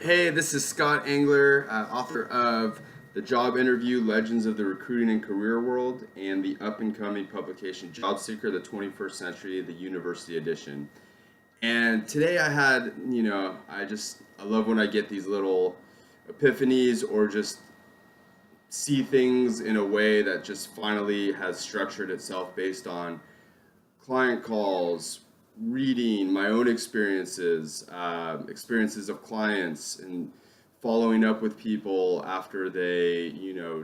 Hey, this is Scott Angler, author of The Job Interview Legends of the Recruiting and Career World and the up and coming publication Job Seeker, the 21st Century, the University Edition. And today I had, I love when I get these little epiphanies or just see things in a way that just finally has structured itself based on client calls, reading my own experiences, experiences of clients, and following up with people after they,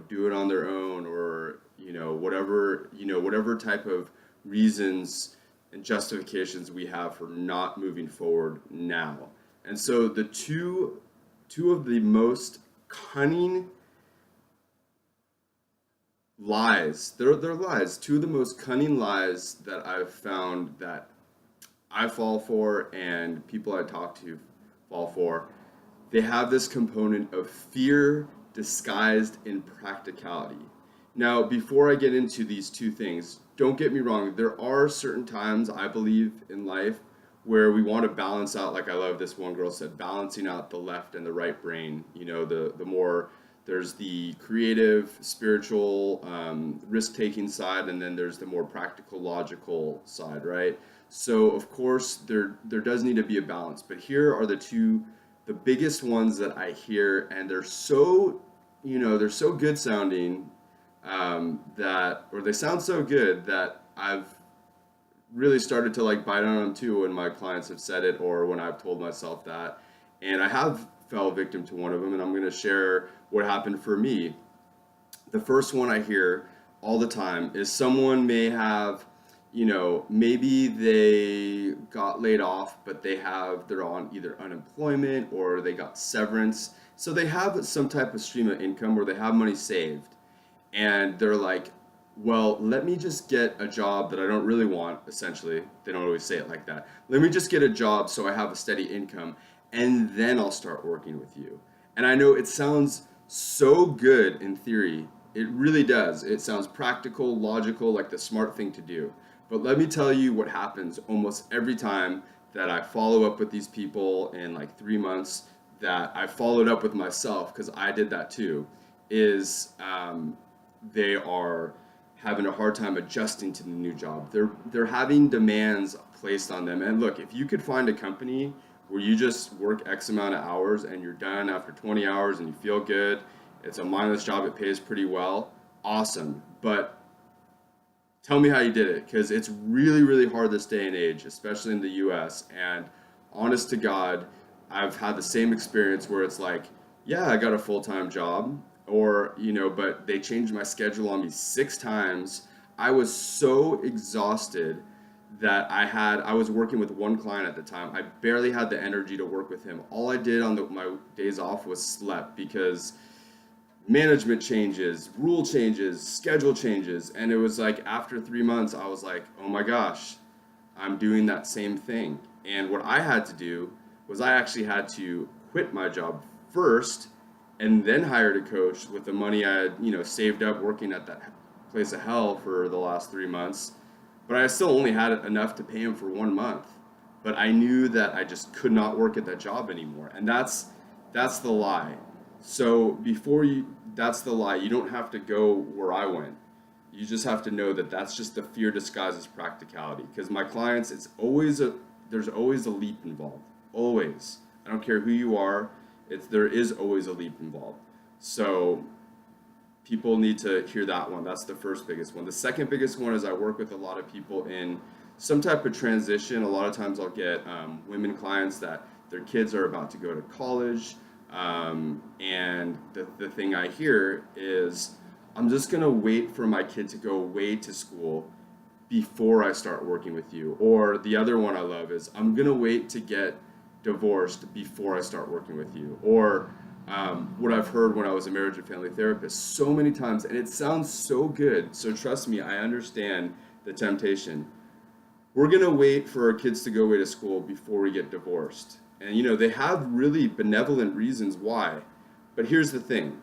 do it on their own or, whatever type of reasons and justifications we have for not moving forward now. And so the two of the most cunning lies, they're lies, two of the most cunning lies that I've found that I fall for and people I talk to fall for, they have this component of fear disguised in practicality. Now, before I get into these two things, don't get me wrong, there are certain times I believe in life where we want to balance out, like I love this one girl said, balancing out the left and the right brain. The more there's the creative, spiritual, risk-taking side, and then there's the more practical, logical side, right? So of course there does need to be a balance, but here are the biggest ones that I hear, and they're so good sounding, that or they sound so good that I've really started to like bite on them too when my clients have said it or when I've told myself that. And I have fell victim to one of them, and I'm going to share what happened for me. The first one I hear all the time is someone may have, maybe they got laid off, but they're on either unemployment or they got severance. So they have some type of stream of income or they have money saved. And they're like, well, let me just get a job that I don't really want, essentially. They don't always say it like that. Let me just get a job so I have a steady income, and then I'll start working with you. And I know it sounds so good in theory. It really does. It sounds practical, logical, like the smart thing to do. But let me tell you what happens almost every time that I follow up with these people in like 3 months, that I followed up with myself because I did that too, is they are having a hard time adjusting to the new job. They're having demands placed on them. And look, if you could find a company where you just work X amount of hours and you're done after 20 hours and you feel good, it's a mindless job, it pays pretty well, awesome. But tell me how you did it, because it's really, really hard this day and age, especially in the US. And honest to God, I've had the same experience where it's like, yeah, I got a full-time job, or, but they changed my schedule on me 6 times. I was so exhausted that I was working with one client at the time. I barely had the energy to work with him. All I did on my days off was slept because management changes, rule changes, schedule changes. And it was like after 3 months, I was like, oh my gosh, I'm doing that same thing. And what I had to do was I actually had to quit my job first and then hired a coach with the money I had, saved up working at that place of hell for the last 3 months. But I still only had enough to pay him for 1 month. But I knew that I just could not work at that job anymore. And that's the lie. So that's the lie. You don't have to go where I went. You just have to know that that's just the fear disguised as practicality. Because my clients, there's always a leap involved. Always. I don't care who you are. There is always a leap involved. So people need to hear that one. That's the first biggest one. The second biggest one is I work with a lot of people in some type of transition. A lot of times I'll get women clients that their kids are about to go to college. And the thing I hear is, I'm just going to wait for my kid to go away to school before I start working with you. Or the other one I love is, I'm going to wait to get divorced before I start working with you. Or what I've heard when I was a marriage and family therapist so many times, and it sounds so good. So trust me, I understand the temptation. We're going to wait for our kids to go away to school before we get divorced. And they have really benevolent reasons why. But here's the thing.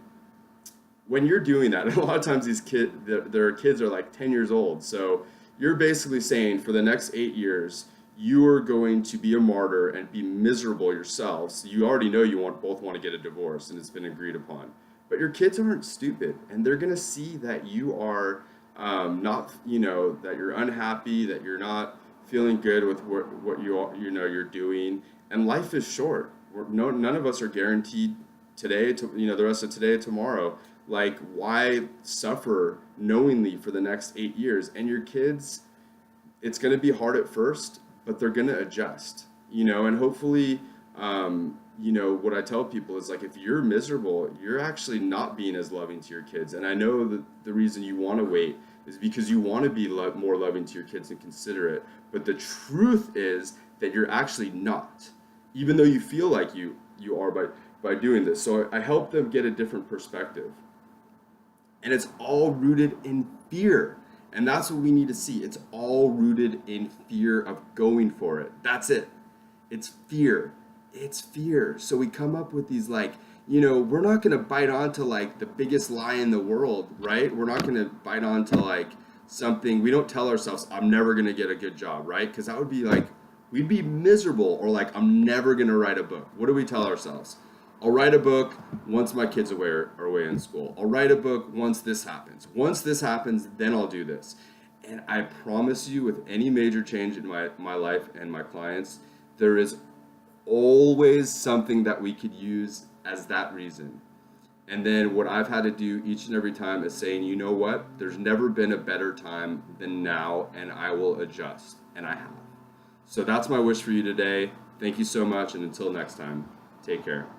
When you're doing that, and a lot of times these their kids are like 10 years old. So you're basically saying for the next 8 years, you are going to be a martyr and be miserable yourselves. So you already know you both want to get a divorce and it's been agreed upon. But your kids aren't stupid, and they're gonna see that you are not, that you're unhappy, that you're not feeling good with what you're doing. And life is short. None of us are guaranteed today to the rest of today, tomorrow. Like, why suffer knowingly for the next 8 years? And your kids, it's going to be hard at first, but they're going to adjust, and hopefully, what I tell people is, like, if you're miserable, you're actually not being as loving to your kids. And I know that the reason you want to wait is because you want to be more loving to your kids and considerate. But the truth is that you're actually not, even though you feel like you are by doing this. So I help them get a different perspective. And it's all rooted in fear. And that's what we need to see. It's all rooted in fear of going for it. That's it. It's fear. It's fear. So we come up with these, like, we're not going to bite onto, like, the biggest lie in the world, right? We're not going to bite onto, like, something. We don't tell ourselves, I'm never going to get a good job, right? Because that would be like, we'd be miserable. Or like, I'm never going to write a book. What do we tell ourselves? I'll write a book once my kids are away in school. I'll write a book once this happens. Once this happens, then I'll do this. And I promise you, with any major change in my life and my clients, there is always something that we could use as that reason. And then what I've had to do each and every time is saying, you know what? There's never been a better time than now, and I will adjust. And I have. So that's my wish for you today. Thank you so much, and until next time, take care.